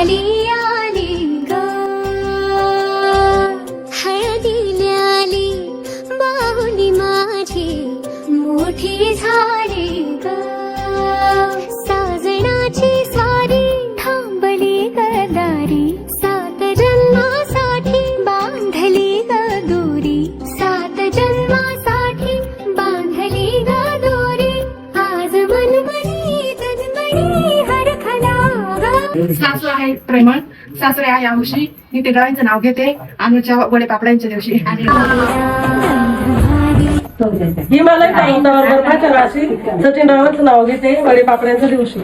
आली आली ग हळदीला आली बाहुली माझी मोठी झाली ग साजणाची स्वारी थांबली गदारी सात जन्मासाठी बांधली ग दोरी सात जन्मासाठी बांधली ग दोरी आज मनमनी तन्मणी हरखला सासू आहे प्रेमळ सासरे आहे आमुषी मी ते गावांचं नाव घेते अनुच्या वडे पापड्यांच्या दिवशी हिमालय पर्वतावर बर्फाच्या राशी सचिन रावांचं नाव घेते वडे पापड्यांच्या दिवशी